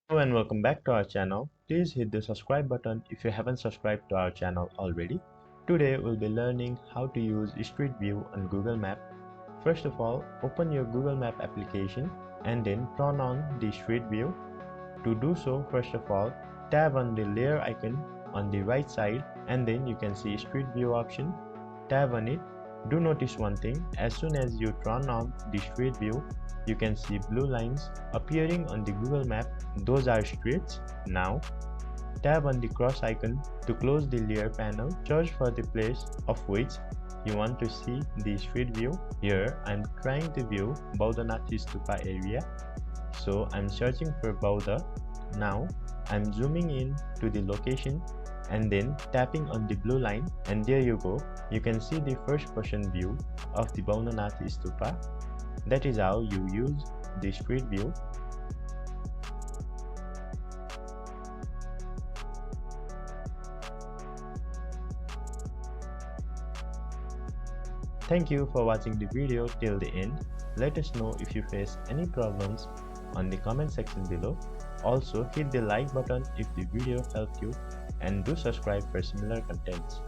Hello and welcome back to our channel. Please hit the subscribe button if you haven't subscribed to our channel already. Today we'll be learning how to use Street View on Google Map. First of all, open your Google Map application and then turn on the Street View. To do so, first of all, tap on the layer icon on the right side and then you can see Street View option. Tap on it. Do notice one thing, as soon as you turn on the Street View, you can see blue lines appearing on the Google Map. Those are streets. Now, tap on the cross icon to close the layer panel. Search for the place of which you want to see the street view. Here, I'm trying to view Baudhanath Stupa area. So, I'm searching for Baudha. Now, I'm zooming in to the location and then tapping on the blue line, and there you go. You can see the first person view of the Baudhanath Stupa. That is how you use the street view. Thank you for watching the video till the end. Let us know if you face any problems on the comment section below. Also hit the like button if the video helped you and do subscribe for similar contents.